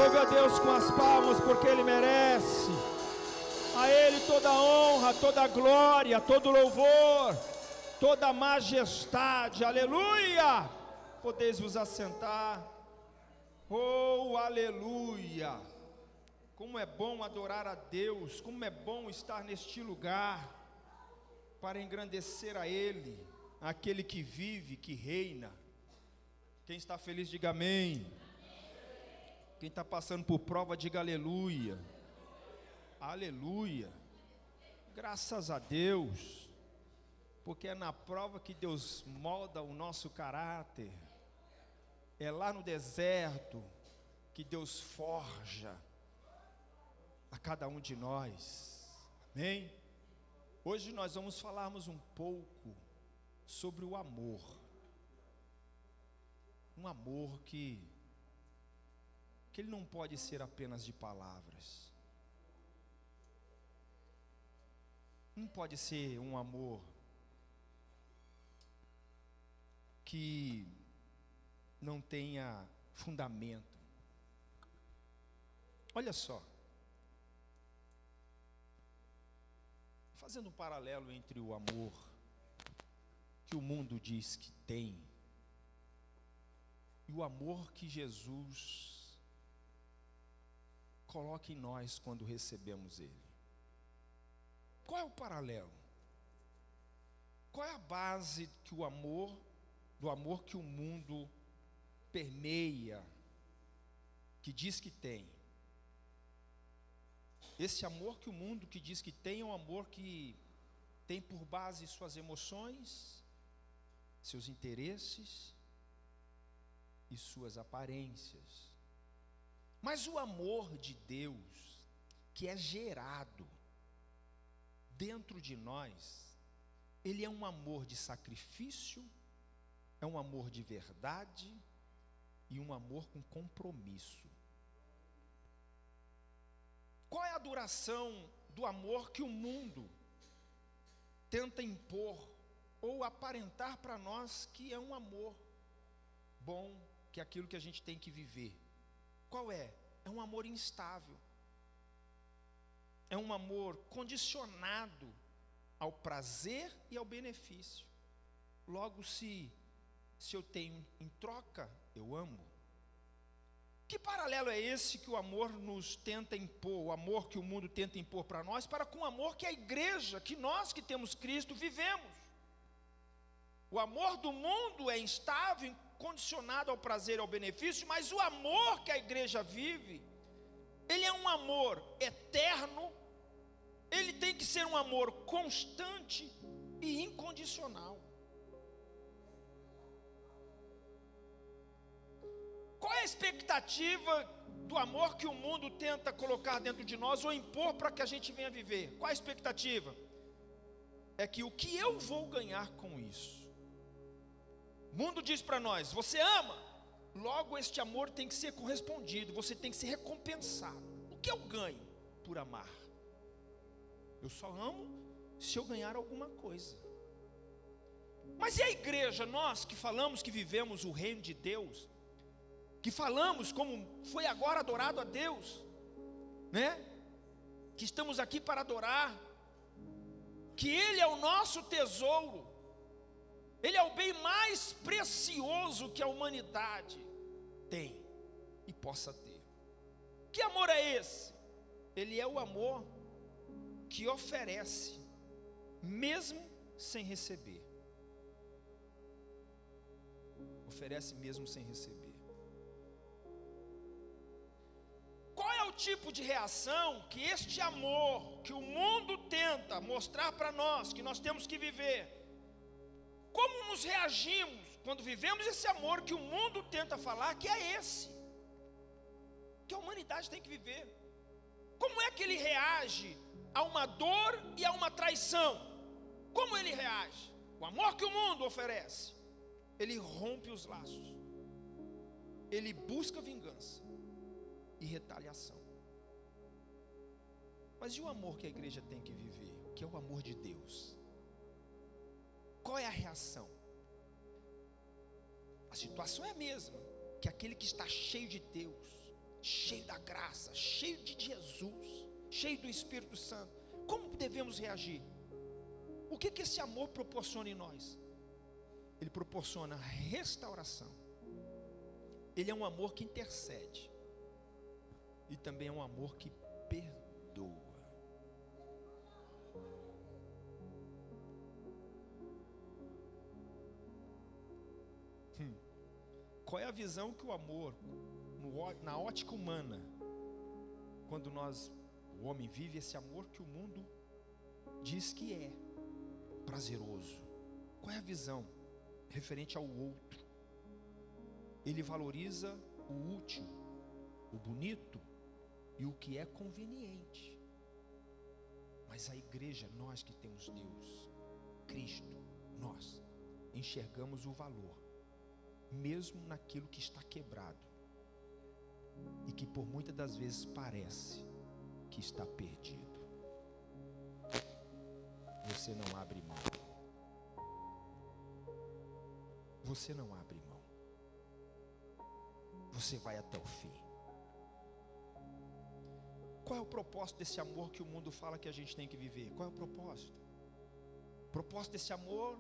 Louve a Deus com as palmas, porque Ele merece. A Ele toda a honra, toda a glória, todo o louvor, toda a majestade. Aleluia! Podeis vos assentar. Oh, aleluia! Como é bom adorar a Deus, como é bom estar neste lugar para engrandecer a Ele, aquele que vive, que reina. Quem está feliz, diga amém. Quem está passando por prova, diga aleluia. Aleluia. Graças a Deus, porque é na prova que Deus molda o nosso caráter. É lá no deserto que Deus forja a cada um de nós. Amém? Hoje nós vamos falarmos um pouco sobre o amor. Um amor que ele não pode ser apenas de palavras. Não pode ser um amor que não tenha fundamento. Olha só, fazendo um paralelo entre o amor que o mundo diz que tem e o amor que Jesus coloca em nós quando recebemos Ele. Qual é o paralelo? Qual é a base que do amor que o mundo permeia, que diz que tem? Esse amor que o mundo que diz que tem é um amor que tem por base suas emoções, seus interesses e suas aparências. Mas o amor de Deus, que é gerado dentro de nós, ele é um amor de sacrifício, é um amor de verdade e um amor com compromisso. Qual é a duração do amor que o mundo tenta impor ou aparentar para nós que é um amor bom, que é aquilo que a gente tem que viver? Qual é? É um amor instável. É um amor condicionado ao prazer e ao benefício. Logo, se eu tenho em troca, eu amo. Que paralelo é esse que o amor nos tenta impor, o amor que o mundo tenta impor para nós, para com o amor que a igreja, que nós que temos Cristo, vivemos? O amor do mundo é instável, condicionado ao prazer e ao benefício, mas o amor que a igreja vive, ele é um amor eterno, ele tem que ser um amor constante e incondicional. Qual é a expectativa do amor que o mundo tenta colocar dentro de nós ou impor para que a gente venha viver? Qual é a expectativa? É que o que eu vou ganhar com isso? O mundo diz para nós: você ama, logo este amor tem que ser correspondido, você tem que ser recompensado. O que eu ganho por amar? Eu só amo se eu ganhar alguma coisa. Mas e a igreja, nós que falamos que vivemos o reino de Deus, que falamos como foi agora adorado a Deus, né? Que estamos aqui para adorar, que Ele é o nosso tesouro, Ele é o bem mais precioso que a humanidade tem e possa ter. Que amor é esse? Ele é o amor que oferece, mesmo sem receber. Oferece mesmo sem receber. Qual é o tipo de reação que este amor, que o mundo tenta mostrar para nós, que nós temos que viver? Como nos reagimos quando vivemos esse amor que o mundo tenta falar que é esse, que a humanidade tem que viver? Como é que ele reage a uma dor e a uma traição? Como ele reage? O amor que o mundo oferece, ele rompe os laços, ele busca vingança e retaliação. Mas e o amor que a igreja tem que viver, que é o amor de Deus? Qual é a reação? A situação é a mesma, que aquele que está cheio de Deus, cheio da graça, cheio de Jesus, cheio do Espírito Santo, como devemos reagir? O que esse amor proporciona em nós? Ele proporciona restauração. Ele é um amor que intercede. E também é um amor que perdoa. Qual é a visão que o amor, na ótica humana, quando o homem vive esse amor que o mundo diz que é prazeroso? Qual é a visão referente ao outro? Ele valoriza o útil, o bonito e o que é conveniente. Mas a igreja, nós que temos Deus, Cristo, nós enxergamos o valor, mesmo naquilo que está quebrado e que por muitas das vezes parece que está perdido. Você não abre mão. Você não abre mão. Você vai até o fim. Qual é o propósito desse amor que o mundo fala que a gente tem que viver? Qual é o propósito? O propósito desse amor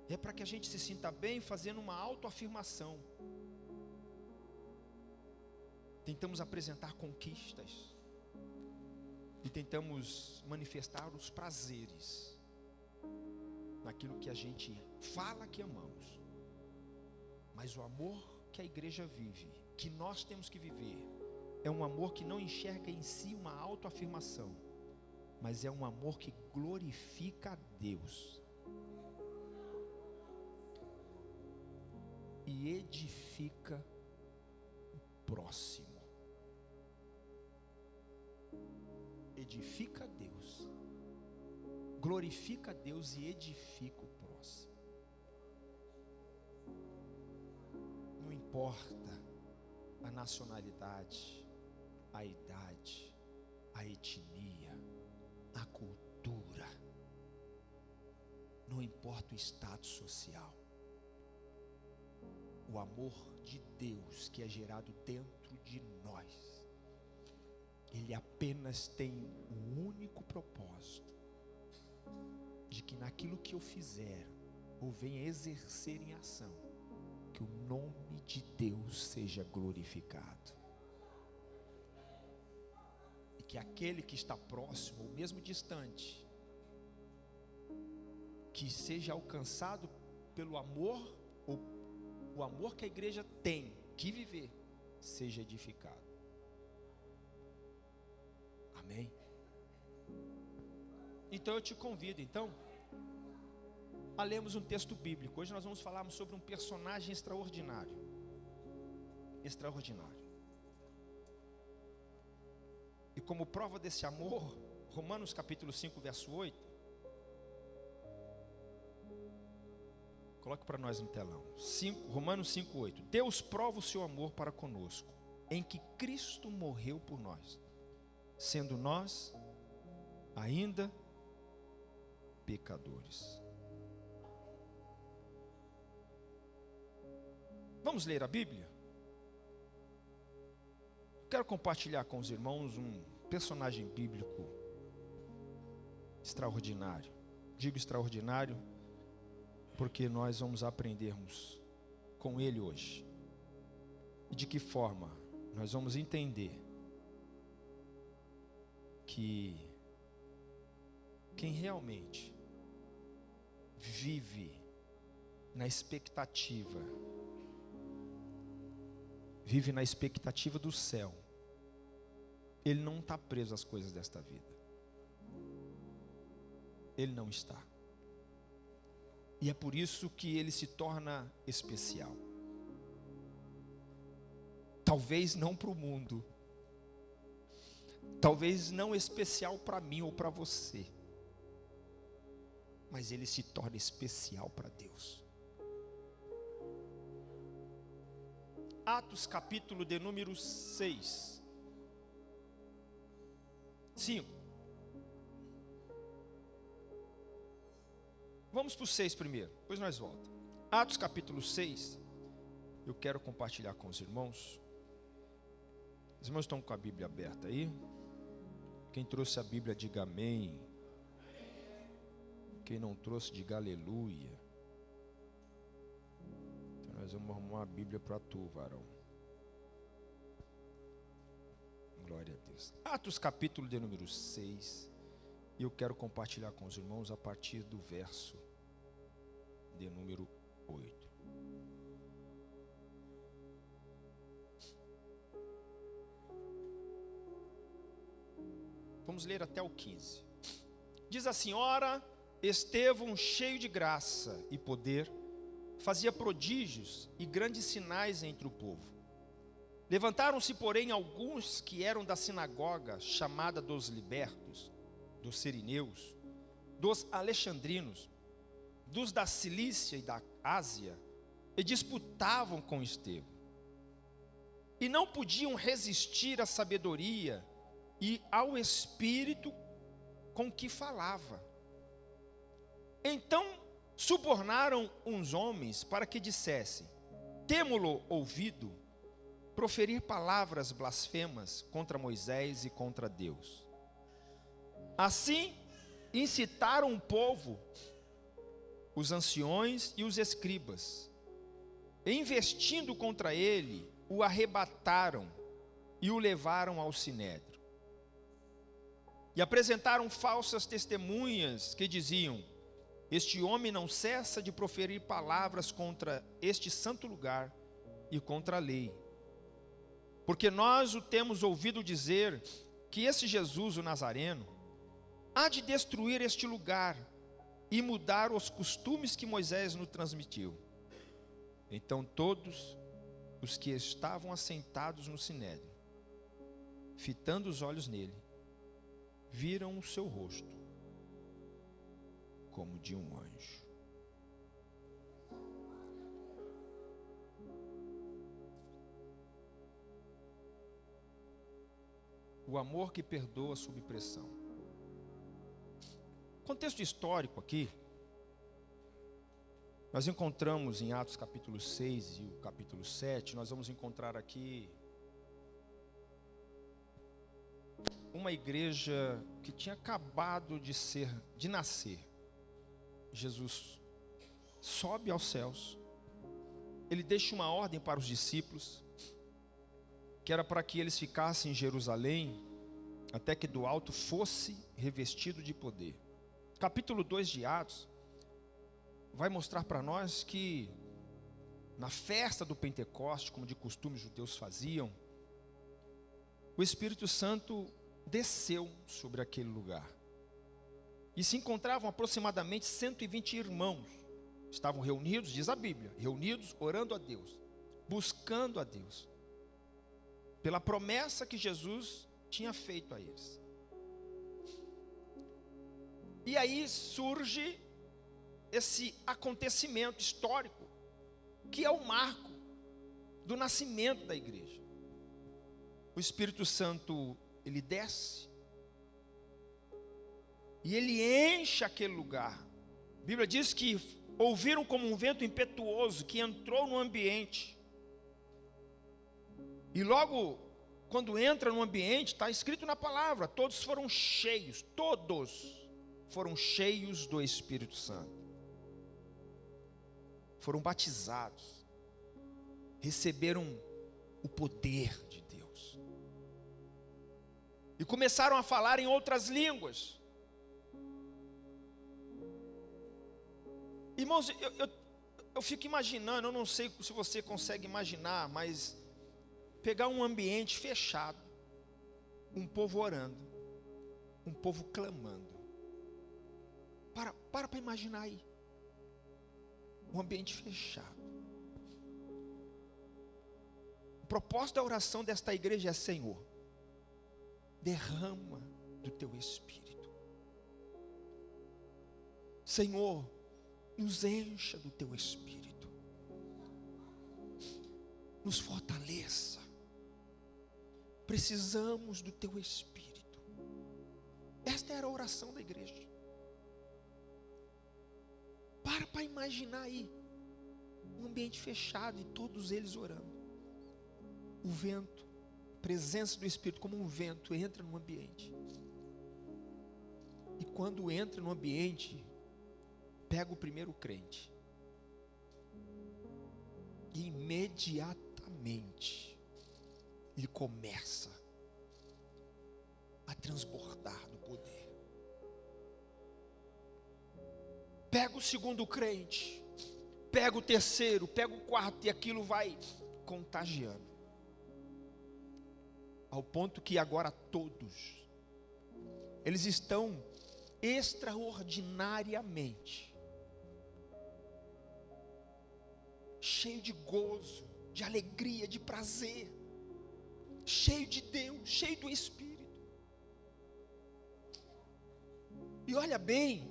é para que a gente se sinta bem fazendo uma autoafirmação. Tentamos apresentar conquistas e tentamos manifestar os prazeres naquilo que a gente fala que amamos. Mas o amor que a igreja vive, que nós temos que viver, é um amor que não enxerga em si uma autoafirmação, mas é um amor que glorifica a Deus e edifica o próximo. Edifica a Deus, glorifica a Deus e edifica o próximo. Não importa a nacionalidade, a idade, a etnia, a cultura, não importa o status social. O amor de Deus que é gerado dentro de nós, ele apenas tem um único propósito, de que naquilo que eu fizer ou venha exercer em ação, que o nome de Deus seja glorificado, e que aquele que está próximo ou mesmo distante, que seja alcançado pelo amor, ou o amor que a igreja tem que viver, seja edificado. Amém? Então eu te convido a lermos um texto bíblico. Hoje nós vamos falar sobre um personagem extraordinário. Extraordinário. E como prova desse amor, Romanos capítulo 5, verso 8. Coloque para nós no telão. Romanos 5, 8. Deus prova o seu amor para conosco, em que Cristo morreu por nós, sendo nós ainda pecadores. Vamos ler a Bíblia? Quero compartilhar com os irmãos um personagem bíblico extraordinário. Digo extraordinário porque nós vamos aprendermos com ele hoje. E de que forma nós vamos entender que quem realmente vive na expectativa do céu, ele não está preso às coisas desta vida. Ele não está. E é por isso que ele se torna especial. Talvez não para o mundo, talvez não especial para mim ou para você, mas ele se torna especial para Deus. Atos capítulo de número 6. 5. Vamos para o 6 primeiro, depois nós voltamos. Atos capítulo 6. Eu quero compartilhar com os irmãos Os irmãos estão com a Bíblia aberta aí? Quem trouxe a Bíblia, diga amém. Quem não trouxe, diga aleluia. Então nós vamos arrumar uma Bíblia para tu, varão. Glória a Deus. Atos capítulo de número 6. E eu quero compartilhar com os irmãos a partir do verso de número 8. Vamos ler até o 15. Diz assim: ora, Estevão, cheio de graça e poder, fazia prodígios e grandes sinais entre o povo. Levantaram-se, porém, alguns que eram da sinagoga chamada dos libertos, dos sirineus, dos alexandrinos, dos da Cilícia e da Ásia, e disputavam com Estevão. E não podiam resistir à sabedoria e ao espírito com que falava. Então subornaram uns homens para que dissessem: temo-lo ouvido proferir palavras blasfemas contra Moisés e contra Deus. Assim incitaram o povo, os anciões e os escribas, e investindo contra ele, o arrebataram e o levaram ao sinédrio. E apresentaram falsas testemunhas que diziam: este homem não cessa de proferir palavras contra este santo lugar e contra a lei. Porque nós o temos ouvido dizer que esse Jesus, o Nazareno, há de destruir este lugar e mudar os costumes que Moisés nos transmitiu. Então todos os que estavam assentados no sinédrio, fitando os olhos nele, viram o seu rosto como de um anjo. O amor que perdoa sob pressão. Contexto histórico aqui, nós encontramos em Atos capítulo 6 e o capítulo 7, nós vamos encontrar aqui uma igreja que tinha acabado de nascer. Jesus sobe aos céus, ele deixa uma ordem para os discípulos, que era para que eles ficassem em Jerusalém, até que do alto fosse revestido de poder. Capítulo 2 de Atos vai mostrar para nós que na festa do Pentecoste, como de costume os judeus faziam, o Espírito Santo desceu sobre aquele lugar. E se encontravam aproximadamente 120 irmãos. Estavam reunidos, diz a Bíblia, reunidos orando a Deus, buscando a Deus, pela promessa que Jesus tinha feito a eles. E aí surge esse acontecimento histórico, que é o marco do nascimento da igreja. O Espírito Santo, ele desce, e ele enche aquele lugar. A Bíblia diz que ouviram como um vento impetuoso que entrou no ambiente. E logo, quando entra no ambiente, está escrito na palavra, todos foram cheios do Espírito Santo. Foram batizados, receberam o poder de Deus. E começaram a falar em outras línguas. Irmãos, eu fico imaginando, eu não sei se você consegue imaginar, mas pegar um ambiente fechado, um povo orando, um povo clamando. Para imaginar aí. Um ambiente fechado. O propósito da oração desta igreja é: Senhor, derrama do teu Espírito. Senhor, nos encha do teu Espírito. Nos fortaleça. Precisamos do teu Espírito. Esta era a oração da igreja. Para imaginar aí, um ambiente fechado e todos eles orando. O vento presença do Espírito, como um vento, entra no ambiente. E quando entra no ambiente, pega o primeiro crente. E imediatamente, ele começa a transbordar do poder. Pega o segundo crente, pega o terceiro, pega o quarto, e aquilo vai contagiando. Ao ponto que agora todos, eles estão extraordinariamente cheio de gozo, de alegria, de prazer, cheio de Deus, cheio do Espírito. E olha bem,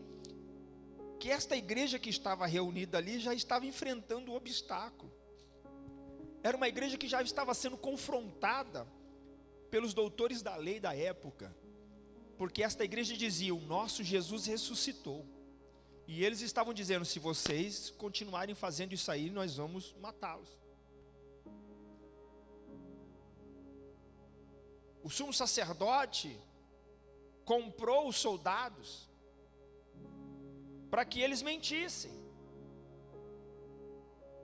que esta igreja que estava reunida ali já estava enfrentando o obstáculo. Era uma igreja que já estava sendo confrontada pelos doutores da lei da época, porque esta igreja dizia: o nosso Jesus ressuscitou. E eles estavam dizendo: se vocês continuarem fazendo isso aí, nós vamos matá-los. O sumo sacerdote comprou os soldados para que eles mentissem,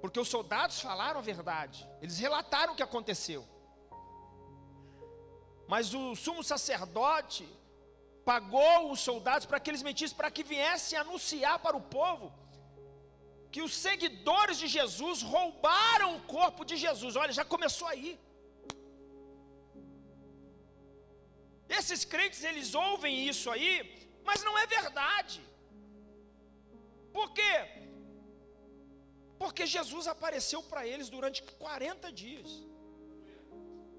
porque os soldados falaram a verdade, eles relataram o que aconteceu. Mas o sumo sacerdote pagou os soldados para que eles mentissem, para que viessem anunciar para o povo que os seguidores de Jesus roubaram o corpo de Jesus. Olha, já começou aí. Esses crentes, eles ouvem isso aí, mas não é verdade. Por quê? Porque Jesus apareceu para eles durante 40 dias.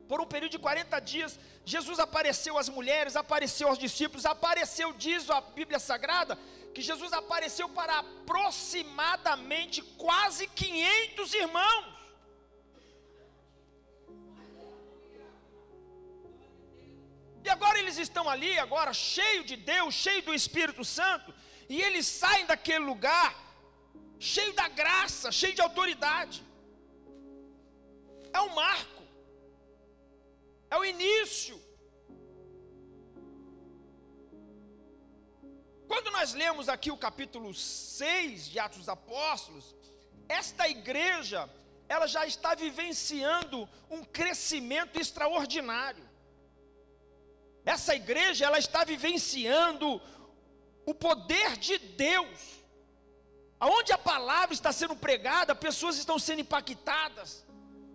Por um período de 40 dias, Jesus apareceu às mulheres, apareceu aos discípulos, apareceu, diz a Bíblia Sagrada, que Jesus apareceu para aproximadamente quase 500 irmãos. E agora eles estão ali, agora cheio de Deus, cheio do Espírito Santo, e eles saem daquele lugar, cheio da graça, cheio de autoridade. É um marco. É o início. Quando nós lemos aqui o capítulo 6 de Atos dos Apóstolos, esta igreja, ela já está vivenciando um crescimento extraordinário. Essa igreja, ela está vivenciando o poder de Deus. Aonde a palavra está sendo pregada, pessoas estão sendo impactadas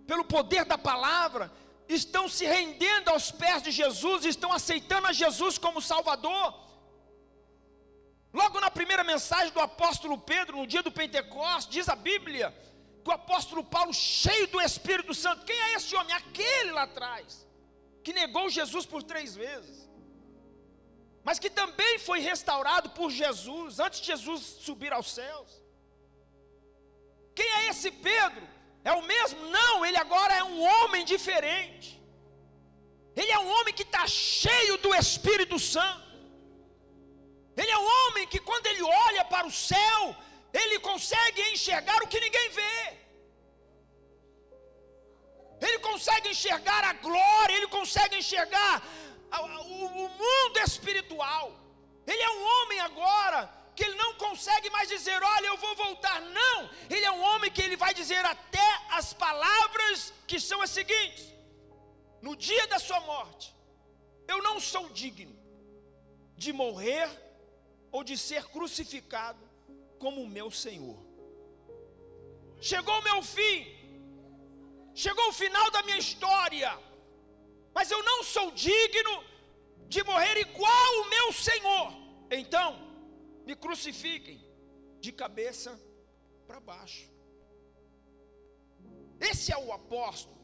pelo poder da palavra, estão se rendendo aos pés de Jesus, estão aceitando a Jesus como Salvador. Logo na primeira mensagem do apóstolo Pedro, no dia do Pentecostes, diz a Bíblia, que o apóstolo Paulo, cheio do Espírito Santo, quem é esse homem? Aquele lá atrás, que negou Jesus por 3 vezes, mas que também foi restaurado por Jesus, antes de Jesus subir aos céus. Quem é esse Pedro? É o mesmo? Não, ele agora é um homem diferente. Ele é um homem que está cheio do Espírito Santo. Ele é um homem que, quando ele olha para o céu, ele consegue enxergar o que ninguém vê. Ele consegue enxergar a glória, ele consegue enxergar o mundo espiritual. Ele é um homem agora que ele não consegue mais dizer: olha, eu vou voltar. Não, ele é um homem que ele vai dizer até as palavras que são as seguintes: no dia da sua morte, eu não sou digno de morrer ou de ser crucificado como o meu Senhor. Chegou o meu fim, chegou o final da minha história, mas eu não sou digno de morrer igual o meu Senhor. Então, me crucifiquem de cabeça para baixo. Esse é o apóstolo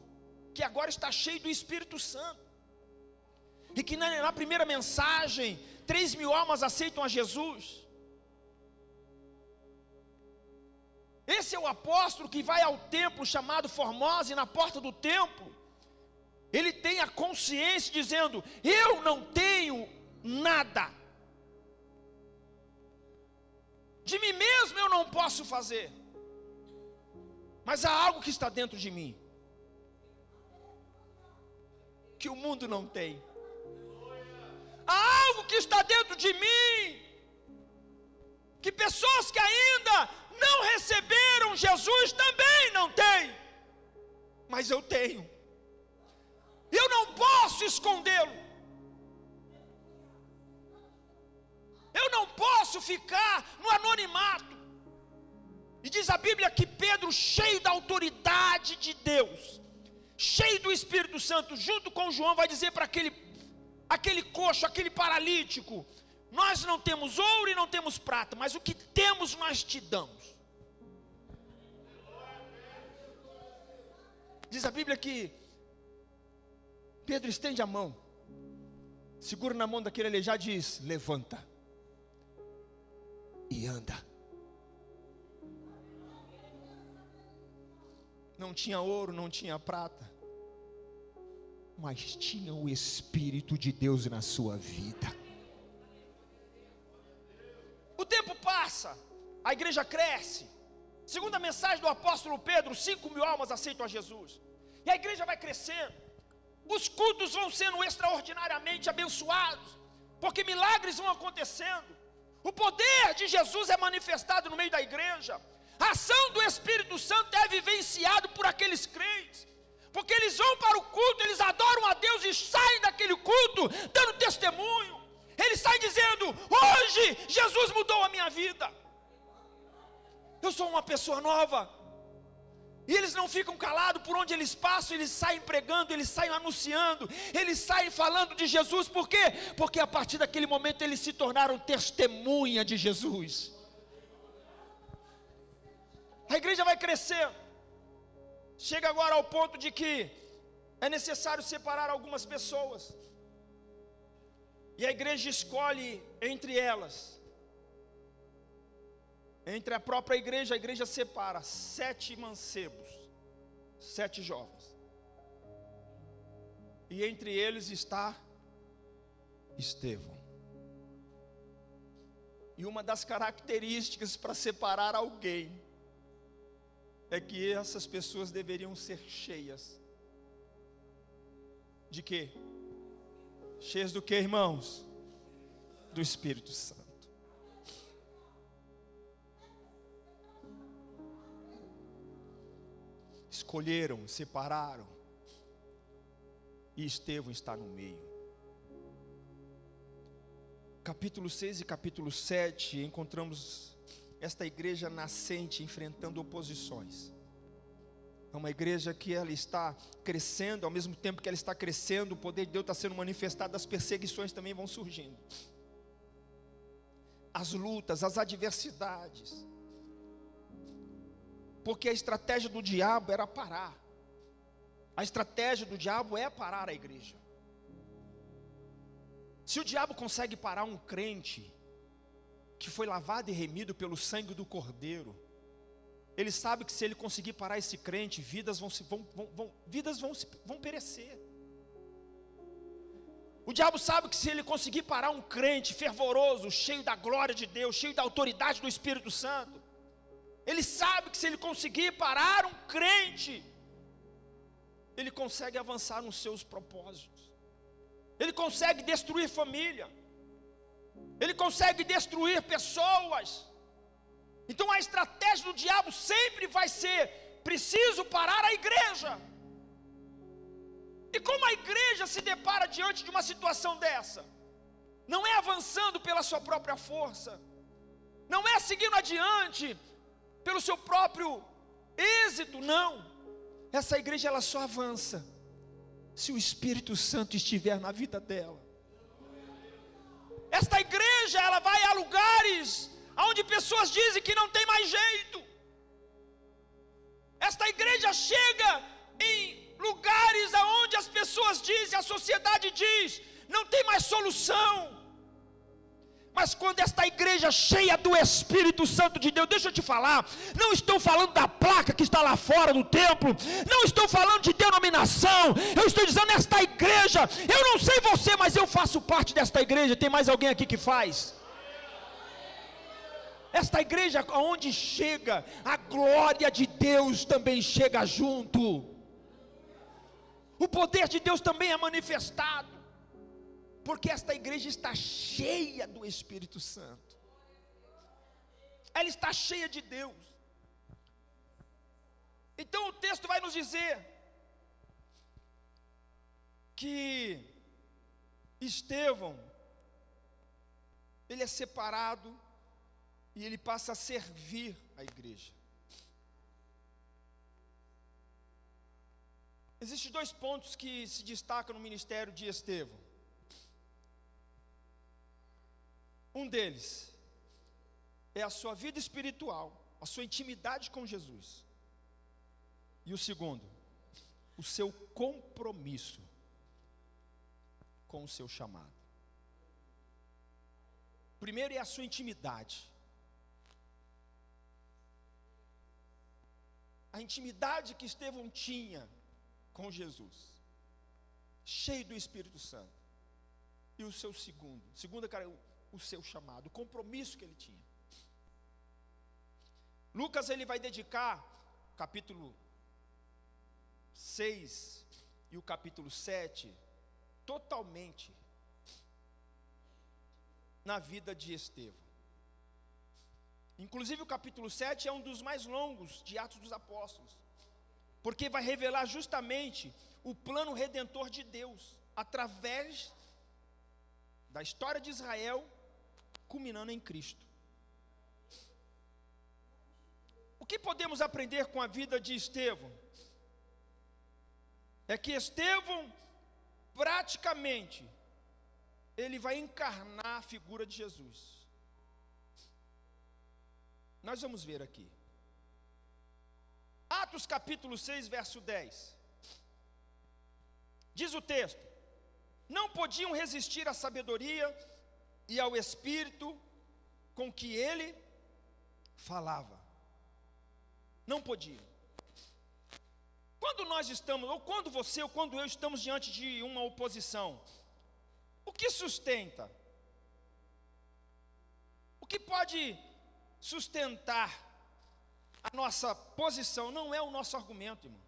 que agora está cheio do Espírito Santo, e que na primeira mensagem 3.000 almas aceitam a Jesus. Esse é o apóstolo que vai ao templo chamado Formosa, e na porta do templo ele tem a consciência dizendo: eu não tenho nada, de mim mesmo eu não posso fazer, mas há algo que está dentro de mim, que o mundo não tem. Há algo que está dentro de mim, que pessoas que ainda não receberam Jesus também não têm, mas eu tenho. Eu não posso escondê-lo. Eu não posso ficar no anonimato. E diz a Bíblia que Pedro, cheio da autoridade de Deus, cheio do Espírito Santo, junto com João, vai dizer para aquele coxo, aquele paralítico: nós não temos ouro e não temos prata, mas o que temos nós te damos. Diz a Bíblia que Pedro estende a mão, segura na mão daquele aleijado e diz: levanta e anda. Não tinha ouro, não tinha prata, mas tinha o Espírito de Deus na sua vida. O tempo passa, a igreja cresce. Segundo a mensagem do apóstolo Pedro, 5.000 almas aceitam a Jesus. E a igreja vai crescendo. Os cultos vão sendo extraordinariamente abençoados, porque milagres vão acontecendo. O poder de Jesus é manifestado no meio da igreja. A ação do Espírito Santo é vivenciado por aqueles crentes, porque eles vão para o culto, eles adoram a Deus e saem daquele culto dando testemunho. Eles saem dizendo: hoje Jesus mudou a minha vida, eu sou uma pessoa nova. E eles não ficam calados, por onde eles passam, eles saem pregando, eles saem anunciando, eles saem falando de Jesus. Por quê? Porque a partir daquele momento eles se tornaram testemunha de Jesus. A igreja vai crescer. Chega agora ao ponto de que é necessário separar algumas pessoas. E a igreja escolhe entre elas. Entre a própria igreja, a igreja separa 7 mancebos, 7 jovens. E entre eles está Estevão. E uma das características para separar alguém é que essas pessoas deveriam ser cheias de quê? Cheias do quê, irmãos? Do Espírito Santo. Escolheram, separaram, e Estevão está no meio. Capítulo 6 e capítulo 7, encontramos esta igreja nascente enfrentando oposições. É uma igreja que ela está crescendo, ao mesmo tempo que ela está crescendo, o poder de Deus está sendo manifestado, as perseguições também vão surgindo. As lutas, as adversidades. Porque a estratégia do diabo era parar. A estratégia do diabo é parar a igreja. Se o diabo consegue parar um crente que foi lavado e remido pelo sangue do Cordeiro, ele sabe que se ele conseguir parar esse crente, vidas vão perecer. O diabo sabe que se ele conseguir parar um crente fervoroso, cheio da glória de Deus, cheio da autoridade do Espírito Santo, ele sabe que se ele conseguir parar um crente, ele consegue avançar nos seus propósitos. Ele consegue destruir família. Ele consegue destruir pessoas. Então a estratégia do diabo sempre vai ser: preciso parar a igreja. E como a igreja se depara diante de uma situação dessa? Não é avançando pela sua própria força, não é seguindo adiante pelo seu próprio êxito, não. Essa igreja ela só avança se o Espírito Santo estiver na vida dela. Esta igreja ela vai a lugares onde pessoas dizem que não tem mais jeito. Esta igreja chega em lugares onde as pessoas dizem, a sociedade diz, não tem mais solução. Mas quando esta igreja cheia do Espírito Santo de Deus, deixa eu te falar, não estou falando da placa que está lá fora do templo, não estou falando de denominação, eu estou dizendo esta igreja. Eu não sei você, mas eu faço parte desta igreja. Tem mais alguém aqui que faz? Esta igreja onde chega, a glória de Deus também chega junto. o poder de Deus também é manifestado, porque esta igreja está cheia do Espírito Santo, ela está cheia de Deus. Então o texto vai nos dizer que Estevão, ele é separado e ele passa a servir a igreja. Existem dois pontos que se destacam no ministério de Estevão. Um deles é a sua vida espiritual, a sua intimidade com Jesus. E o segundo, o seu compromisso com o seu chamado. Primeiro é a sua intimidade. A intimidade que Estevão tinha com Jesus, cheio do Espírito Santo. E o seu segundo, cara, o seu chamado, o compromisso que ele tinha. Lucas, ele vai dedicar capítulo 6 e o capítulo 7 totalmente na vida de Estevão. Inclusive o capítulo 7 é um dos mais longos de Atos dos Apóstolos, porque vai revelar justamente o plano redentor de Deus, através da história de Israel, culminando em Cristo. O que podemos aprender com a vida de Estevão? É que Estevão, praticamente, ele vai encarnar a figura de Jesus. Nós vamos ver aqui. Atos capítulo 6, verso 10. Diz o texto: não podiam resistir à sabedoria e ao espírito com que ele falava. Não podiam. Quando nós estamos, ou quando você, ou quando eu estamos diante de uma oposição, o que sustenta? O que pode sustentar a nossa posição? Não é o nosso argumento, irmão.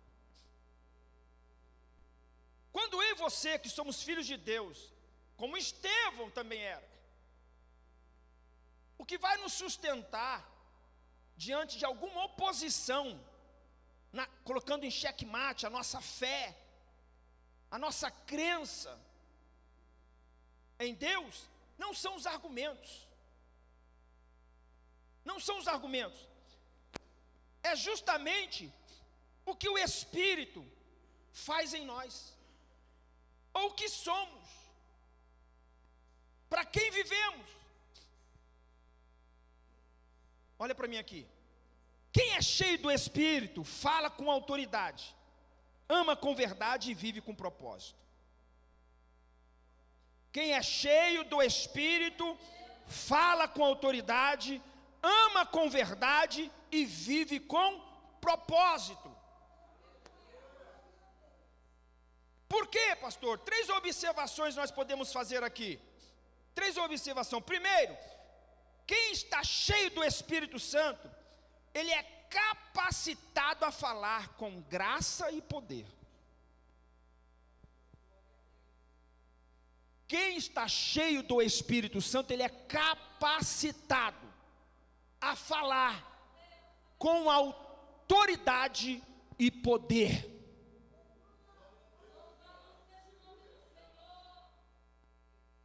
Quando eu e você, que somos filhos de Deus, como Estevão também era, o que vai nos sustentar diante de alguma oposição, colocando em xeque-mate a nossa fé, a nossa crença em Deus, não são os argumentos. Não são os argumentos. É justamente o que o Espírito faz em nós, ou o que somos, para quem vivemos. Olha para mim aqui. Quem é cheio do Espírito fala com autoridade, ama com verdade e vive com propósito. Quem é cheio do Espírito fala com autoridade, ama com verdade e vive com propósito. Por quê, pastor? 3 observações nós podemos fazer aqui. 3 observações. Primeiro, quem está cheio do Espírito Santo, ele é capacitado a falar com graça e poder. Quem está cheio do Espírito Santo, ele é capacitado a falar com autoridade e poder.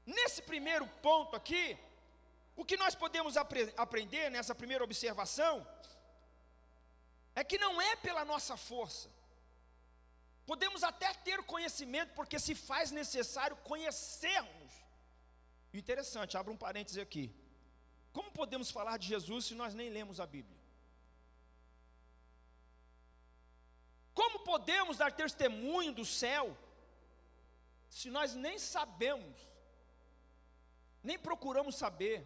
Nesse primeiro ponto aqui, o que nós podemos aprender nessa primeira observação é que não é pela nossa força. Podemos até ter conhecimento, porque se faz necessário conhecermos. Interessante, abra um parêntese aqui. Como podemos falar de Jesus se nós nem lemos a Bíblia? Como podemos dar testemunho do céu se nós nem sabemos, nem procuramos saber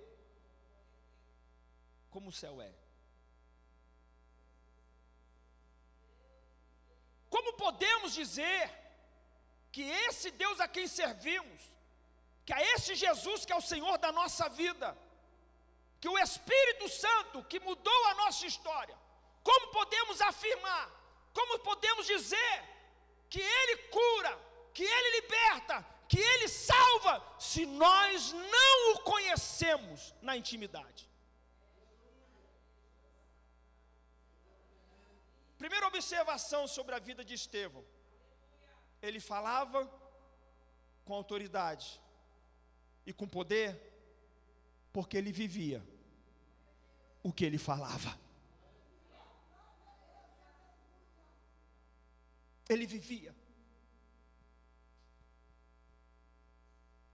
como o céu é? Como podemos dizer que esse Deus a quem servimos, que é esse Jesus que é o Senhor da nossa vida, que o Espírito Santo que mudou a nossa história, como podemos afirmar, como podemos dizer que Ele cura, que Ele liberta, que Ele salva, se nós não o conhecemos na intimidade. Primeira observação sobre a vida de Estevão: ele falava com autoridade e com poder, porque ele vivia o que ele falava. Ele vivia.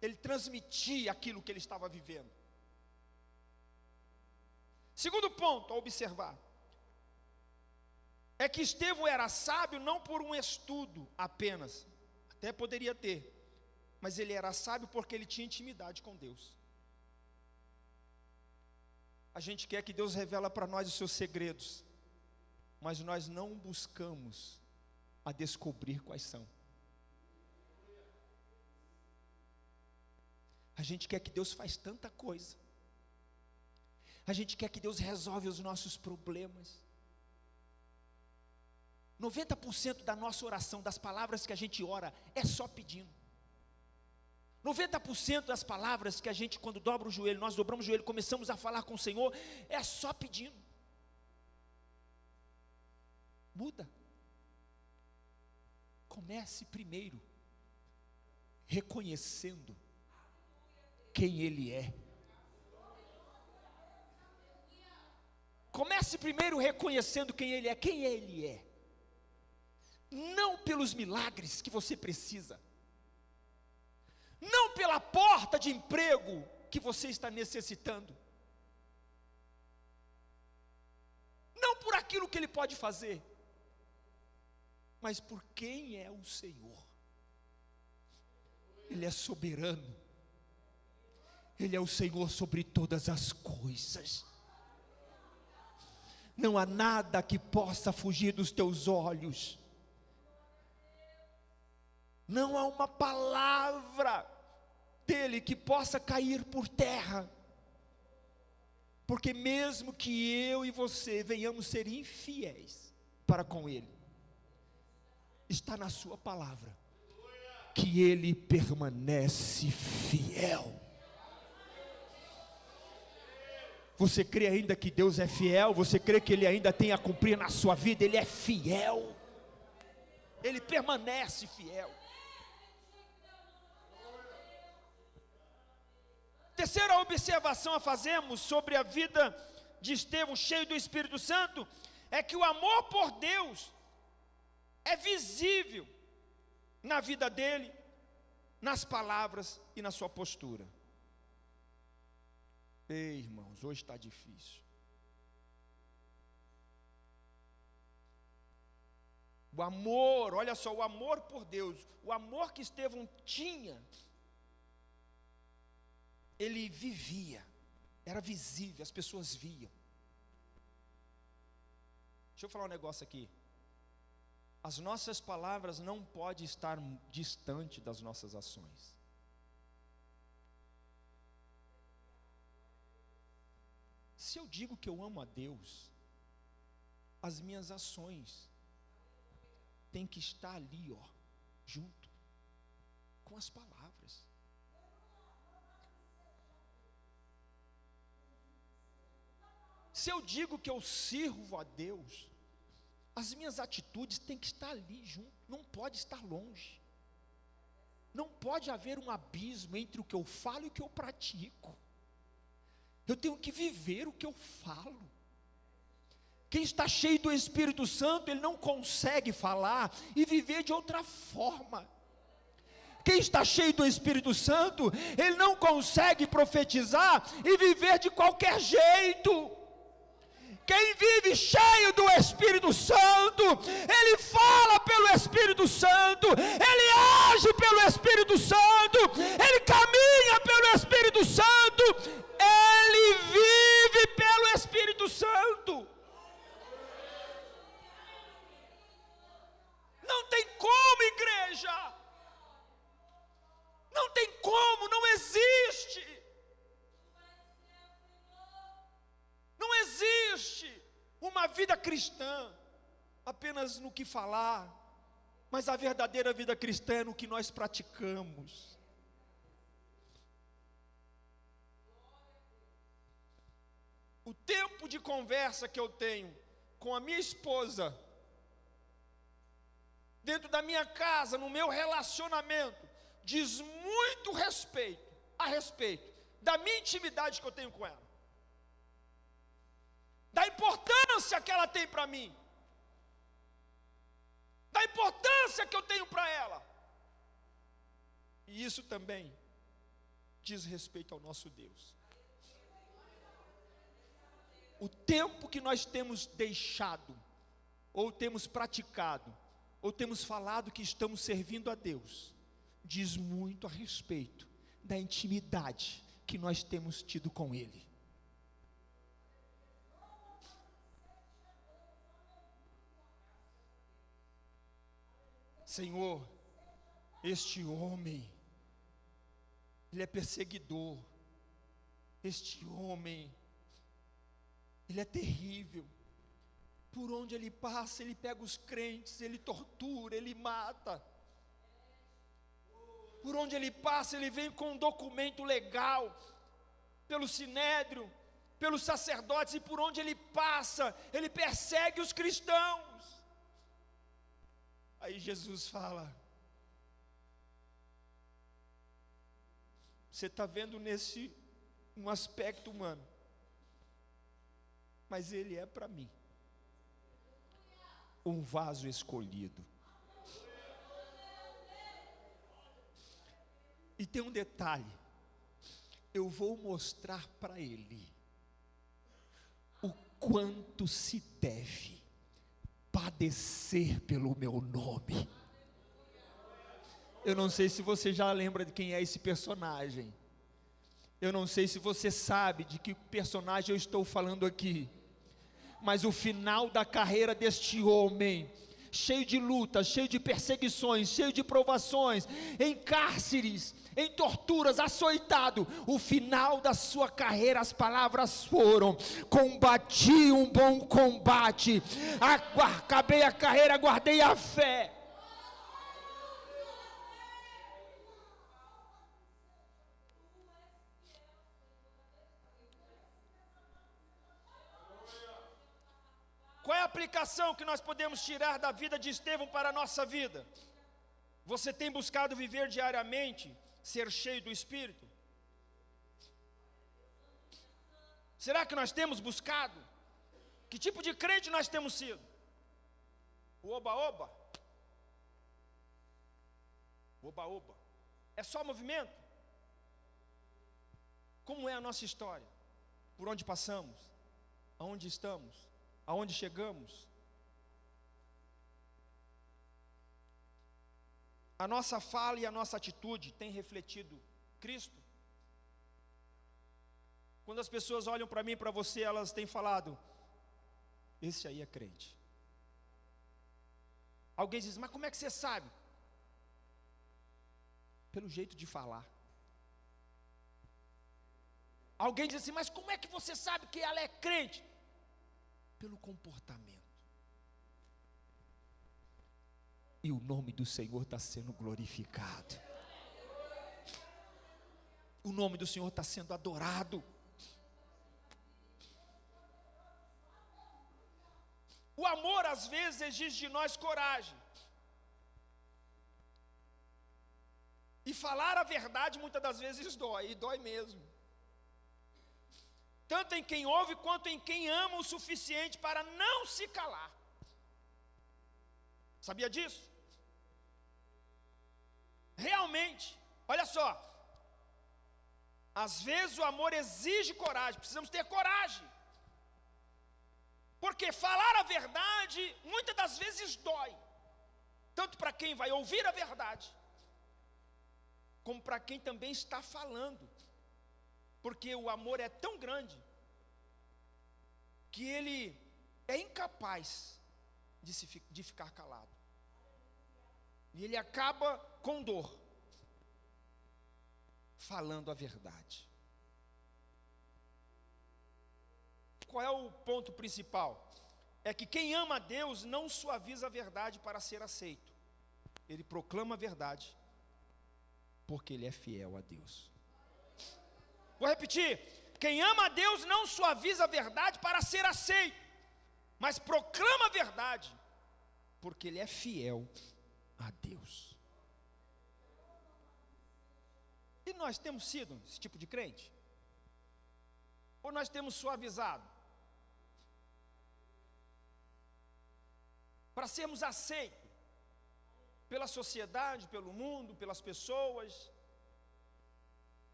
Ele transmitia aquilo que ele estava vivendo. Segundo ponto a observar é que Estevão era sábio não por um estudo apenas, até poderia ter, mas ele era sábio porque ele tinha intimidade com Deus. A gente quer que Deus revele para nós os seus segredos, mas nós não buscamos a descobrir quais são. A gente quer que Deus faz tanta coisa, a gente quer que Deus resolve os nossos problemas. 90% da nossa oração, das palavras que a gente ora, é só pedindo. 90% das palavras que a gente, quando dobra o joelho, nós dobramos o joelho, começamos a falar com o Senhor, é só pedindo. Muda. Comece primeiro reconhecendo quem Ele é. Comece primeiro reconhecendo quem Ele é. Quem Ele é? Não pelos milagres que você precisa, não pela porta de emprego que você está necessitando, não por aquilo que Ele pode fazer, mas por quem é o Senhor. Ele é soberano, Ele é o Senhor sobre todas as coisas. Não há nada que possa fugir dos teus olhos. Não há uma palavra dele que possa cair por terra, porque mesmo que eu e você venhamos ser infiéis para com ele, está na sua palavra que ele permanece fiel. Você crê ainda que Deus é fiel? Você crê que Ele ainda tem a cumprir na sua vida? Ele é fiel, Ele permanece fiel. Terceira observação a fazermos sobre a vida de Estevão, cheio do Espírito Santo, é que o amor por Deus é visível na vida dele, nas palavras e na sua postura. Ei, irmãos, hoje está difícil. O amor, olha só, o amor por Deus, o amor que Estevão tinha, ele vivia, era visível, as pessoas viam. Deixa eu falar um negócio aqui. As nossas palavras não podem estar distante das nossas ações. Se eu digo que eu amo a Deus, as minhas ações têm que estar ali, ó, junto com as palavras. Se eu digo que eu sirvo a Deus, as minhas atitudes têm que estar ali junto, não pode estar longe. Não pode haver um abismo entre o que eu falo e o que eu pratico. Eu tenho que viver o que eu falo. Quem está cheio do Espírito Santo, ele não consegue falar e viver de outra forma. Quem está cheio do Espírito Santo, ele não consegue profetizar e viver de qualquer jeito. Quem vive cheio do Espírito Santo, ele fala pelo Espírito Santo, ele age pelo Espírito Santo, ele caminha pelo Espírito Santo, ele vive pelo Espírito Santo. Não tem como, igreja, não tem como, não existe. Não existe uma vida cristã apenas no que falar, Mas a verdadeira vida cristã é no que nós praticamos. O tempo de conversa que eu tenho com a minha esposa, dentro da minha casa, no meu relacionamento, diz muito a respeito da minha intimidade que eu tenho com ela, da importância que ela tem para mim, da importância que eu tenho para ela. E isso também diz respeito ao nosso Deus. O tempo que nós temos deixado, ou temos praticado, ou temos falado que estamos servindo a Deus, diz muito a respeito da intimidade que nós temos tido com Ele. Senhor, este homem, ele é perseguidor, este homem, ele é terrível, por onde ele passa, ele pega os crentes, ele tortura, ele mata, por onde ele passa, ele vem com um documento legal, pelo sinédrio, pelos sacerdotes, e por onde ele passa, ele persegue os cristãos. Aí Jesus fala: você está vendo nesse um aspecto humano, mas ele é para mim um vaso escolhido. E tem um detalhe: eu vou mostrar para ele o quanto se deve padecer pelo meu nome. Eu não sei se você já lembra de quem é esse personagem. Eu não sei se você sabe de que personagem eu estou falando aqui. Mas o final da carreira deste homem, cheio de lutas, cheio de perseguições, cheio de provações, em cárceres, em torturas, açoitado, o final da sua carreira, as palavras foram: combati um bom combate, acabei a carreira, guardei a fé. Qual é a aplicação que nós podemos tirar da vida de Estevão para a nossa vida? Você tem buscado viver diariamente, ser cheio do Espírito? Será que nós temos buscado? Que tipo de crente nós temos sido? O oba-oba? Oba-oba. É só movimento? Como é a nossa história? Por onde passamos? Aonde estamos? Aonde chegamos? A nossa fala e a nossa atitude tem refletido Cristo? Quando as pessoas olham para mim e para você, elas têm falado: esse aí é crente. Alguém diz: mas como é que você sabe? Pelo jeito de falar. Alguém diz assim: mas como é que você sabe que ela é crente? Pelo comportamento. E o nome do Senhor está sendo glorificado. O nome do Senhor está sendo adorado. O amor às vezes exige de nós coragem. E falar a verdade muitas das vezes dói, e dói mesmo. Tanto em quem ouve quanto em quem ama o suficiente para não se calar. Sabia disso? Realmente, olha só, às vezes o amor exige coragem, precisamos ter coragem. Porque falar a verdade muitas das vezes dói, tanto para quem vai ouvir a verdade, como para quem também está falando. Porque o amor é tão grande que ele é incapaz de ficar calado. E ele acaba com dor falando a verdade. Qual é o ponto principal? É que quem ama a Deus não suaviza a verdade para ser aceito. ele proclama a verdade, porque ele é fiel a Deus. Vou repetir: quem ama a Deus não suaviza a verdade para ser aceito, mas proclama a verdade, porque ele é fiel a Deus. E nós temos sido esse tipo de crente? Ou nós temos suavizado? Para sermos aceitos pela sociedade, pelo mundo, pelas pessoas.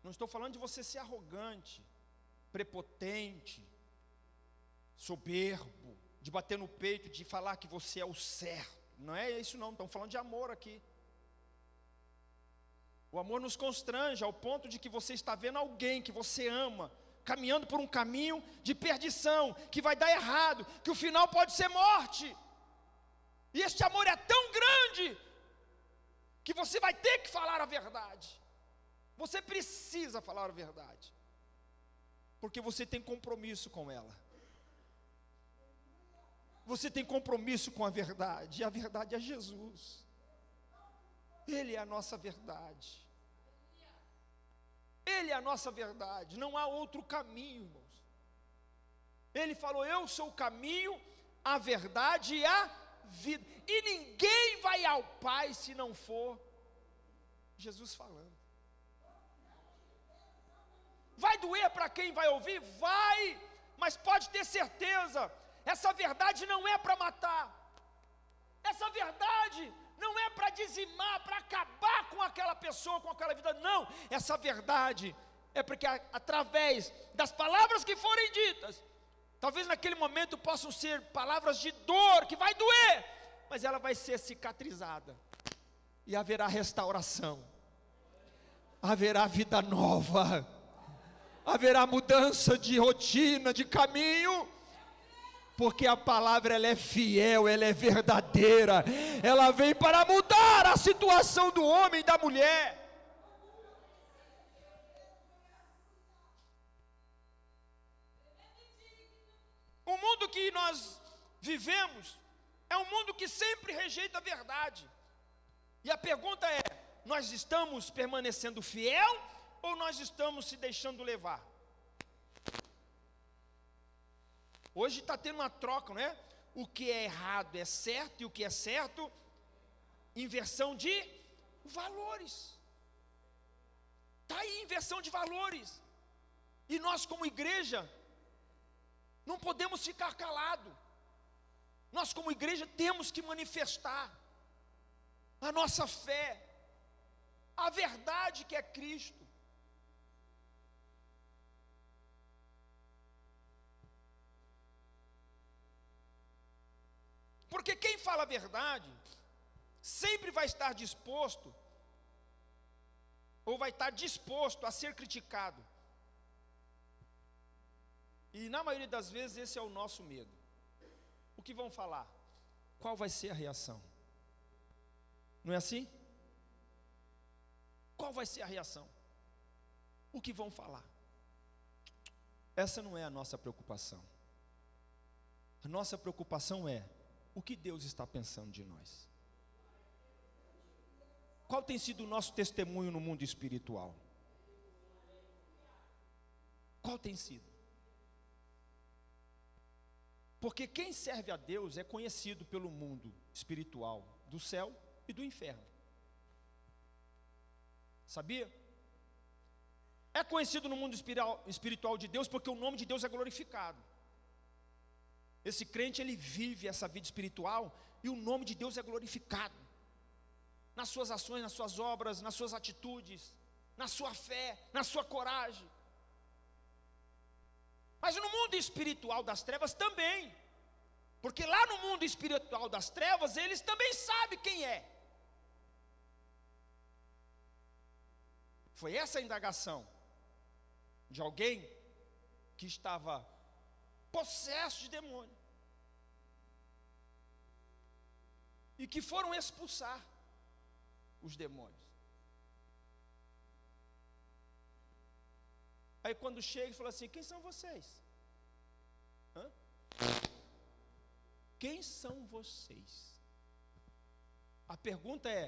Não estou falando de você ser arrogante, prepotente, soberbo, de bater no peito, de falar que você é o certo. Não é isso não, estamos falando de amor aqui. O amor nos constrange ao ponto de que você está vendo alguém que você ama caminhando por um caminho de perdição, que vai dar errado, que o final pode ser morte. E este amor é tão grande que você vai ter que falar a verdade. Você precisa falar a verdade, porque você tem compromisso com ela. Você tem compromisso com a verdade, e a verdade é Jesus. Ele é a nossa verdade. Ele é a nossa verdade, não há outro caminho, irmãos. Ele falou: eu sou o caminho, a verdade e a vida, e ninguém vai ao Pai se não for Jesus falando. Vai doer para quem vai ouvir? Vai, mas pode ter certeza, essa verdade não é para matar, essa verdade não é para dizimar, para acabar com aquela pessoa, com aquela vida, não. Essa verdade é porque através das palavras que forem ditas, talvez naquele momento possam ser palavras de dor, que vai doer, mas ela vai ser cicatrizada, e haverá restauração, haverá vida nova, haverá mudança de rotina, de caminho, porque a palavra ela é fiel, ela é verdadeira, ela vem para mudar a situação do homem e da mulher. O mundo que nós vivemos é um mundo que sempre rejeita a verdade, e a pergunta é: nós estamos permanecendo fiel ou nós estamos se deixando levar? Hoje está tendo uma troca, não é? O que é errado é certo, e o que é certo, inversão de valores. Está aí inversão de valores. E nós como igreja, não podemos ficar calados. Nós como igreja temos que manifestar a nossa fé, a verdade que é Cristo. Porque quem fala a verdade sempre vai estar disposto, ou vai estar disposto a ser criticado. E na maioria das vezes esse é o nosso medo. O que vão falar? Qual vai ser a reação? Não é assim? Qual vai ser a reação? O que vão falar? Essa não é a nossa preocupação. A nossa preocupação é: o que Deus está pensando de nós? Qual tem sido o nosso testemunho no mundo espiritual? Qual tem sido? Porque quem serve a Deus é conhecido pelo mundo espiritual, do céu e do inferno. Sabia? É conhecido no mundo espiritual de Deus porque o nome de Deus é glorificado. Esse crente, ele vive essa vida espiritual e o nome de Deus é glorificado nas suas ações, nas suas obras, nas suas atitudes, na sua fé, na sua coragem. Mas no mundo espiritual das trevas também, porque lá no mundo espiritual das trevas eles também sabem quem é. Foi essa a indagação de alguém que estava possesso de demônio, e que foram expulsar os demônios. Aí quando chega e fala assim: quem são vocês? Hã? Quem são vocês? A pergunta é: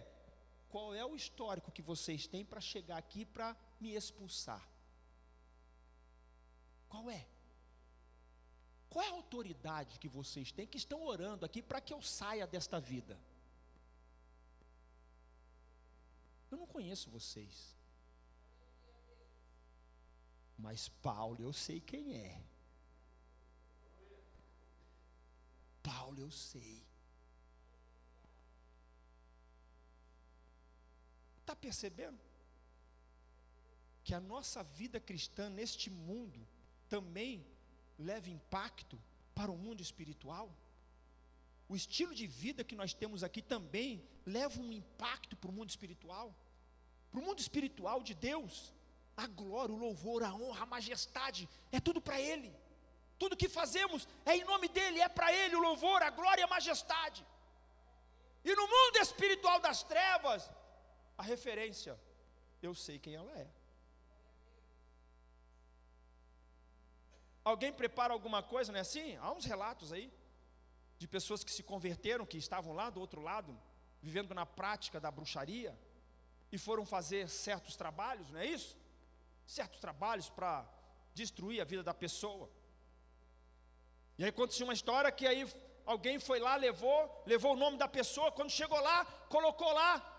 qual é o histórico que vocês têm para chegar aqui para me expulsar? Qual é? Qual é a autoridade que vocês têm que estão orando aqui para que eu saia desta vida? Eu não conheço vocês, mas Paulo eu sei quem é. Paulo eu sei. Está percebendo? Que a nossa vida cristã neste mundo também leva impacto para o mundo espiritual? O estilo de vida que nós temos aqui também leva um impacto para o mundo espiritual? Para o mundo espiritual de Deus, a glória, o louvor, a honra, a majestade, é tudo para Ele. Tudo que fazemos é em nome dEle, é para Ele o louvor, a glória e a majestade. E no mundo espiritual das trevas, a referência, eu sei quem ela é. Alguém prepara alguma coisa, não é assim? Há uns relatos aí, de pessoas que se converteram, que estavam lá do outro lado, vivendo na prática da bruxaria, e foram fazer certos trabalhos, não é isso? Certos trabalhos para destruir a vida da pessoa. E aí aconteceu uma história que aí alguém foi lá, levou o nome da pessoa, quando chegou lá, colocou lá,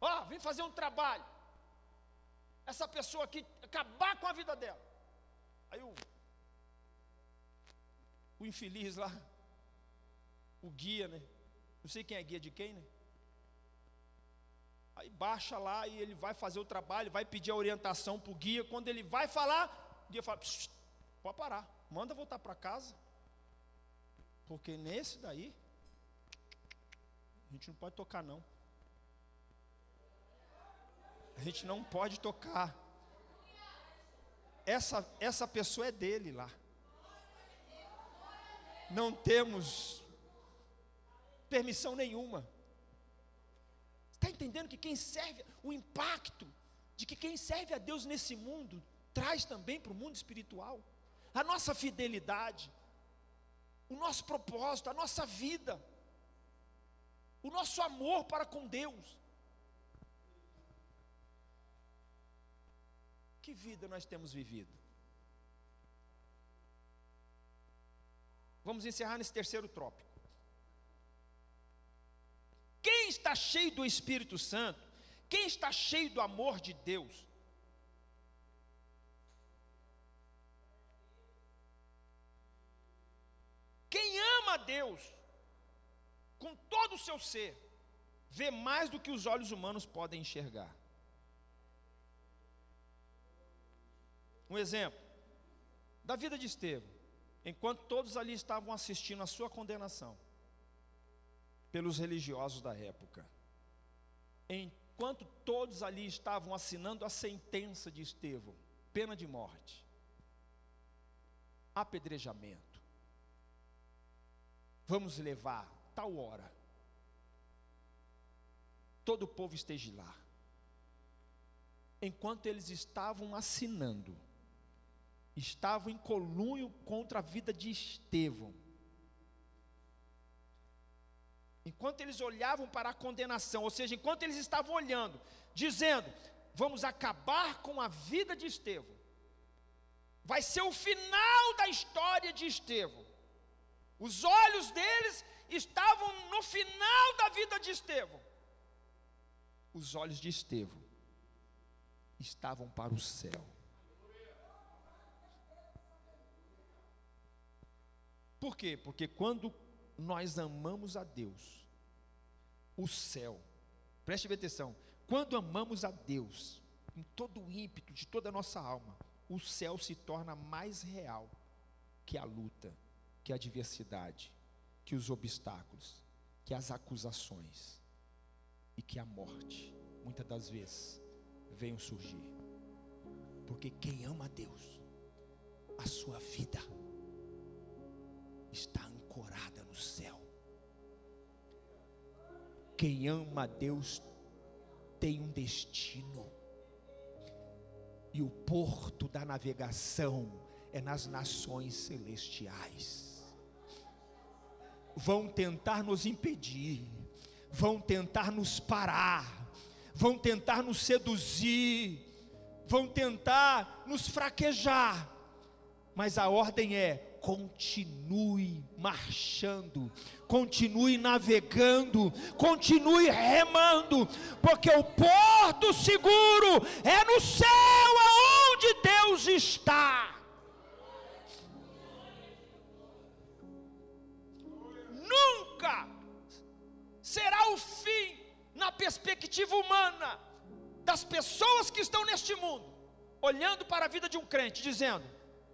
ó, vem fazer um trabalho, essa pessoa aqui, acabar com a vida dela. Aí o infeliz lá, o guia, né? Não sei quem é guia de quem, né? Aí baixa lá e ele vai fazer o trabalho, vai pedir a orientação para o guia. Quando ele vai falar, o guia fala: pode parar, manda voltar para casa, porque nesse daí a gente não pode tocar não. A gente não pode tocar. Essa pessoa é dele lá. Não temos permissão nenhuma. Está entendendo que quem serve, o impacto de que quem serve a Deus nesse mundo traz também para o mundo espiritual? A nossa fidelidade, o nosso propósito, a nossa vida, o nosso amor para com Deus. Que vida nós temos vivido? Vamos encerrar nesse terceiro tópico. Quem está cheio do Espírito Santo, quem está cheio do amor de Deus, quem ama a Deus com todo o seu ser, vê mais do que os olhos humanos podem enxergar. Um exemplo da vida de Estevão, enquanto todos ali estavam assistindo a sua condenação pelos religiosos da época, enquanto todos ali estavam assinando a sentença de Estevão, pena de morte, apedrejamento, vamos levar tal hora, todo o povo esteja lá. Enquanto eles estavam assinando, estavam em conluio contra a vida de Estevão, enquanto eles olhavam para a condenação, ou seja, enquanto eles estavam olhando, dizendo: vamos acabar com a vida de Estevão, vai ser o final da história de Estevão. Os olhos deles estavam no final da vida de Estevão. Os olhos de Estevão estavam para o céu. Por quê? Porque quando nós amamos a Deus, o céu, preste bem atenção, quando amamos a Deus, em todo o ímpeto de toda a nossa alma, o céu se torna mais real que a luta, que a adversidade, que os obstáculos, que as acusações e que a morte, muitas das vezes, venham surgir. Porque quem ama a Deus, a sua vida está ancorada no céu. Quem ama a Deus tem um destino, e o porto da navegação é nas nações celestiais. Vão tentar nos impedir, vão tentar nos parar, vão tentar nos seduzir, vão tentar nos fraquejar, mas a ordem é: continue marchando, continue navegando, continue remando, porque o porto seguro é no céu, aonde Deus está. Nunca será o fim, na perspectiva humana, das pessoas que estão neste mundo, olhando para a vida de um crente, dizendo: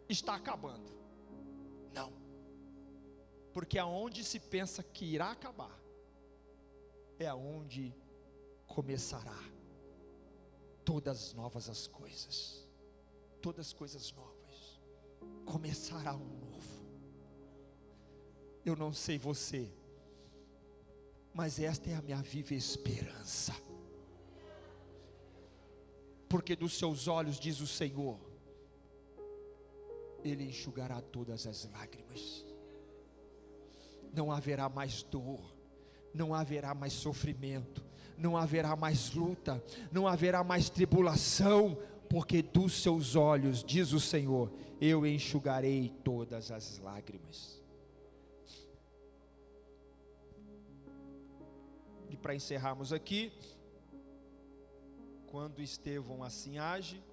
está acabando. Não, porque aonde se pensa que irá acabar, é aonde começará todas novas as coisas, todas coisas novas, começará um novo. Eu não sei você, mas esta é a minha viva esperança, porque dos seus olhos, diz o Senhor, Ele enxugará todas as lágrimas. Não haverá mais dor, não haverá mais sofrimento, não haverá mais luta, não haverá mais tribulação, porque dos seus olhos, diz o Senhor, eu enxugarei todas as lágrimas. E para encerrarmos aqui, quando Estevão assim age,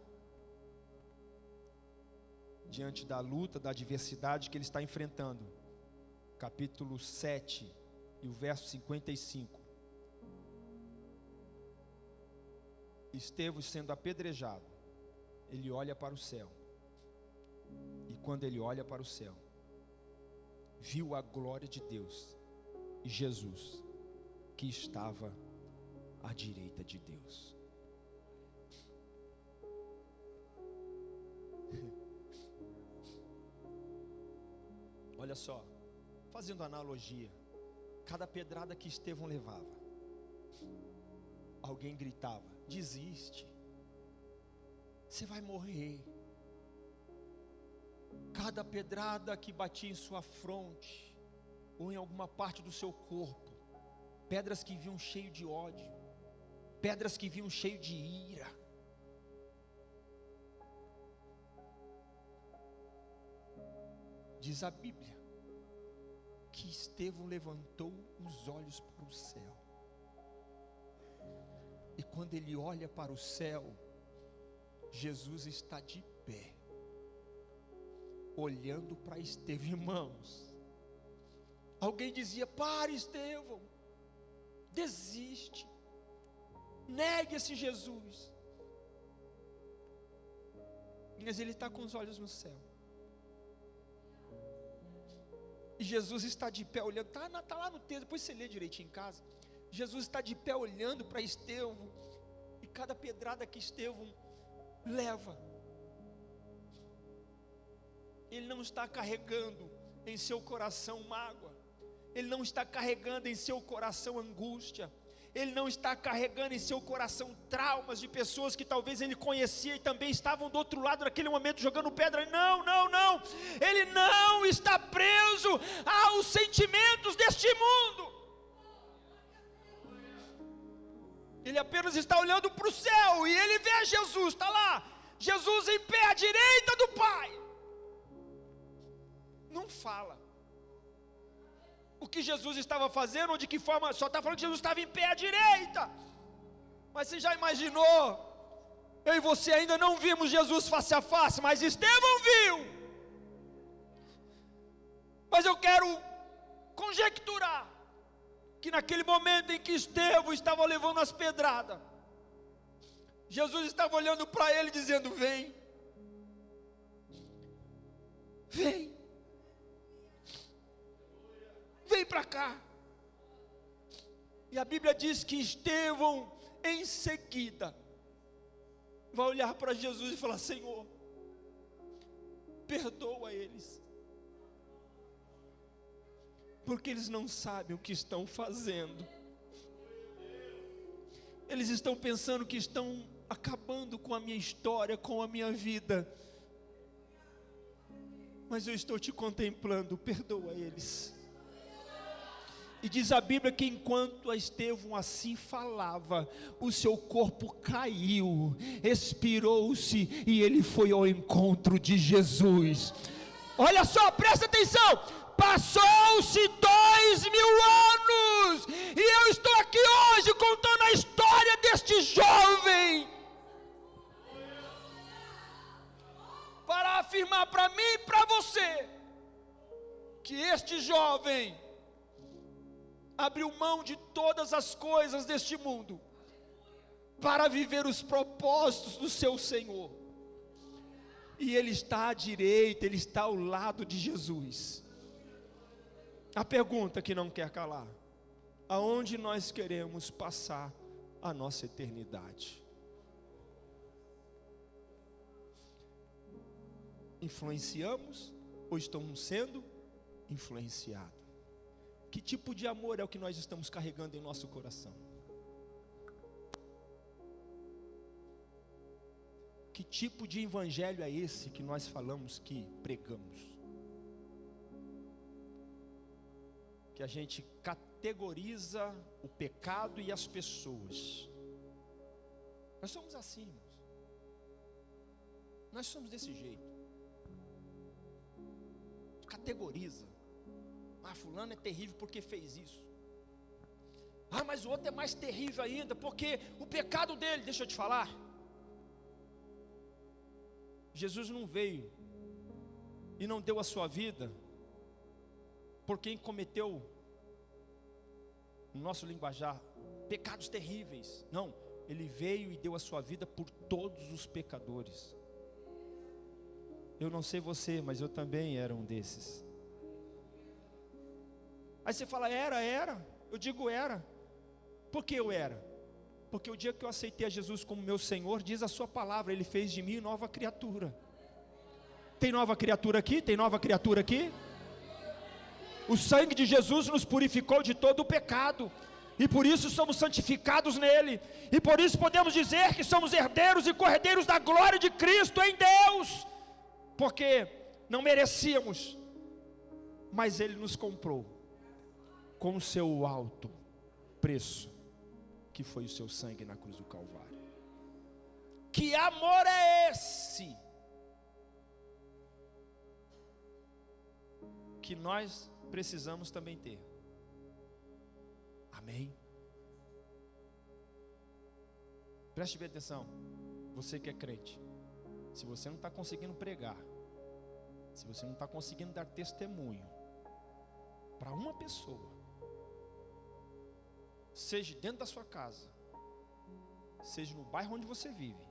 diante da luta, da adversidade que ele está enfrentando, capítulo 7 e o verso 55, Estevão sendo apedrejado, ele olha para o céu, e quando ele olha para o céu, viu a glória de Deus e Jesus, que estava à direita de Deus. Olha só, fazendo analogia, cada pedrada que Estevão levava, alguém gritava: desiste, você vai morrer. Cada pedrada que batia em sua fronte, ou em alguma parte do seu corpo, pedras que vinham cheio de ódio, pedras que vinham cheio de ira. Diz a Bíblia que Estevão levantou os olhos para o céu, e quando ele olha para o céu, Jesus está de pé, olhando para Estevão. Irmãos, alguém dizia: pare, Estevão, desiste, negue esse Jesus. Mas ele está com os olhos no céu, e Jesus está de pé olhando, está lá no texto, depois você lê direitinho em casa. Jesus está de pé olhando para Estevão, e cada pedrada que Estevão leva, ele não está carregando em seu coração mágoa, ele não está carregando em seu coração angústia, ele não está carregando em seu coração traumas de pessoas que talvez ele conhecia e também estavam do outro lado naquele momento jogando pedra. Não, ele não está preso aos sentimentos deste mundo, ele apenas está olhando para o céu, e ele vê Jesus, está lá, Jesus em pé à direita do Pai. Não fala o que Jesus estava fazendo, ou de que forma, só está falando que Jesus estava em pé à direita. Mas você já imaginou? Eu e você ainda não vimos Jesus face a face, mas Estevão viu. Mas eu quero conjecturar que naquele momento em que Estevão estava levando as pedradas, Jesus estava olhando para ele dizendo: vem, vem, vem para cá. E a Bíblia diz que Estevão em seguida vai olhar para Jesus e falar: Senhor, perdoa eles, porque eles não sabem o que estão fazendo. Eles estão pensando que estão acabando com a minha história, com a minha vida, mas eu estou te contemplando, perdoa eles. E diz a Bíblia que enquanto Estevão assim falava, o seu corpo caiu, expirou-se e ele foi ao encontro de Jesus. Olha só, presta atenção, passou-se 2000 anos, e eu estou aqui hoje contando a história deste jovem, para afirmar para mim e para você, que este jovem abriu mão de todas as coisas deste mundo, para viver os propósitos do seu Senhor, e ele está à direita, ele está ao lado de Jesus. A pergunta que não quer calar: aonde nós queremos passar a nossa eternidade? Influenciamos ou estamos sendo influenciados? Que tipo de amor é o que nós estamos carregando em nosso coração? Que tipo de evangelho é esse que nós falamos, que pregamos? Que a gente categoriza o pecado e as pessoas. Nós somos assim, irmãos. Nós somos desse jeito. Categoriza. Fulano é terrível porque fez isso. Mas o outro é mais terrível ainda porque o pecado dele. Deixa eu te falar, Jesus não veio e não deu a sua vida por quem cometeu, no nosso linguajar, pecados terríveis. Não, ele veio e deu a sua vida por todos os pecadores. Eu não sei você, mas eu também era um desses. Aí você fala, era, eu digo era. Por que eu era? Porque o dia que eu aceitei a Jesus como meu Senhor, diz a sua palavra, Ele fez de mim nova criatura. Tem nova criatura aqui? Tem nova criatura aqui? O sangue de Jesus nos purificou de todo o pecado, e por isso somos santificados nele, e por isso podemos dizer que somos herdeiros e co-herdeiros da glória de Cristo em Deus, porque não merecíamos, mas Ele nos comprou com o seu alto preço, que foi o seu sangue na cruz do Calvário. Que amor é esse que nós precisamos também ter? Amém? Preste bem atenção, você que é crente. Se você não está conseguindo pregar, se você não está conseguindo dar testemunho para uma pessoa, seja dentro da sua casa, seja no bairro onde você vive,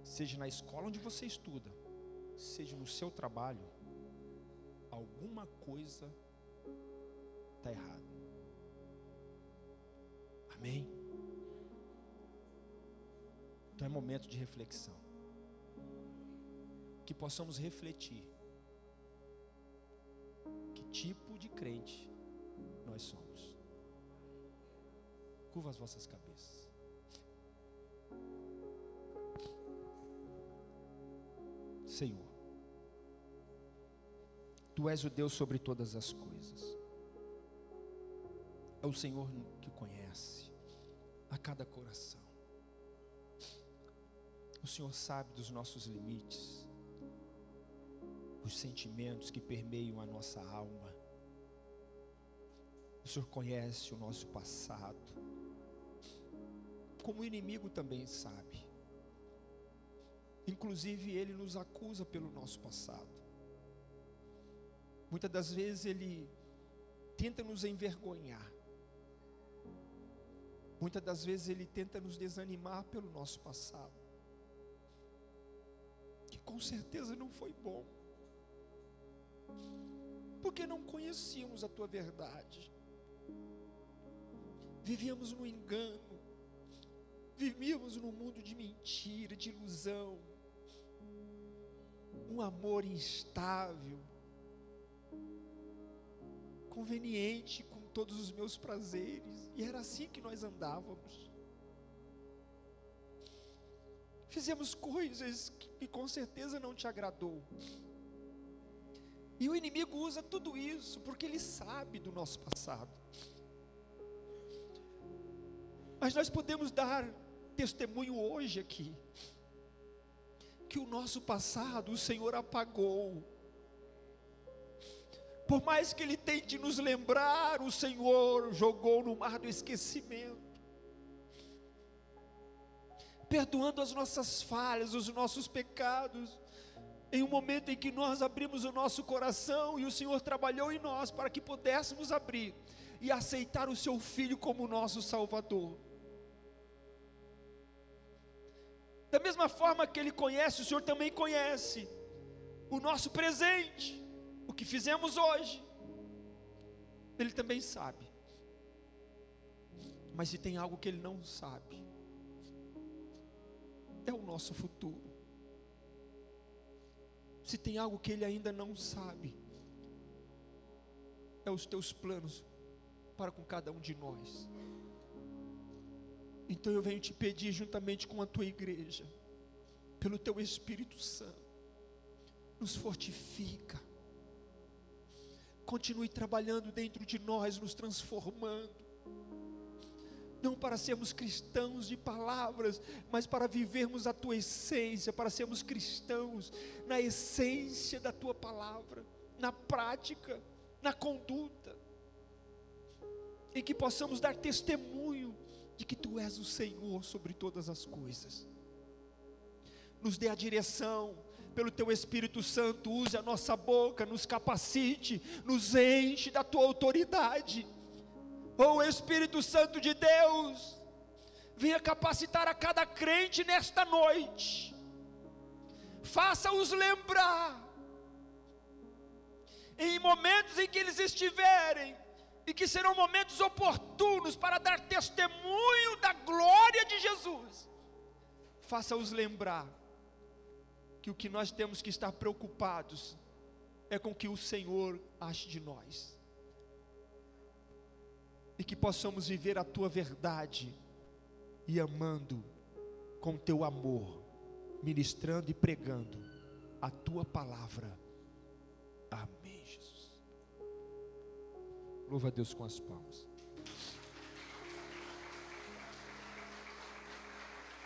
seja na escola onde você estuda, seja no seu trabalho, alguma coisa está errada. Amém? Então é momento de reflexão, que possamos refletir que tipo de crente nós somos. Curva as vossas cabeças. Senhor, Tu és o Deus sobre todas as coisas. É o Senhor que conhece a cada coração. O Senhor sabe dos nossos limites, os sentimentos que permeiam a nossa alma. O Senhor conhece o nosso passado, como o inimigo também sabe. Inclusive ele nos acusa pelo nosso passado. Muitas das vezes ele tenta nos envergonhar. Muitas das vezes ele tenta nos desanimar pelo nosso passado, que com certeza não foi bom, porque não conhecíamos a Tua verdade, vivíamos no engano, vivíamos num mundo de mentira, de ilusão, um amor instável, conveniente com todos os meus prazeres, e era assim que nós andávamos. Fizemos coisas que com certeza não te agradou, e o inimigo usa tudo isso, porque ele sabe do nosso passado, Mas nós podemos dar testemunho hoje aqui, que o nosso passado o Senhor apagou. Por mais que Ele tente nos lembrar, o Senhor jogou no mar do esquecimento, perdoando as nossas falhas, os nossos pecados, em um momento em que nós abrimos o nosso coração, e o Senhor trabalhou em nós para que pudéssemos abrir e aceitar o seu Filho como nosso Salvador. Da mesma forma que Ele conhece, o Senhor também conhece o nosso presente, o que fizemos hoje. Ele também sabe. Mas se tem algo que Ele não sabe, é o nosso futuro. Se tem algo que Ele ainda não sabe, é os teus planos para com cada um de nós. Então eu venho te pedir, juntamente com a tua igreja, pelo teu Espírito Santo, nos fortifica, continue trabalhando dentro de nós, nos transformando, não para sermos cristãos de palavras, mas para vivermos a tua essência, para sermos cristãos na essência da tua palavra, na prática, na conduta, em que possamos dar testemunho de que Tu és o Senhor sobre todas as coisas. Nos dê a direção, pelo Teu Espírito Santo, use a nossa boca, nos capacite, nos enche da Tua autoridade. Oh Espírito Santo de Deus, venha capacitar a cada crente nesta noite, faça-os lembrar, em momentos em que eles estiverem, e que serão momentos oportunos para dar testemunho da glória de Jesus, faça-os lembrar que o que nós temos que estar preocupados é com o que o Senhor acha de nós, e que possamos viver a Tua verdade, e amando com o Teu amor, ministrando e pregando a Tua palavra. Amém, Jesus. Louva a Deus com as palmas.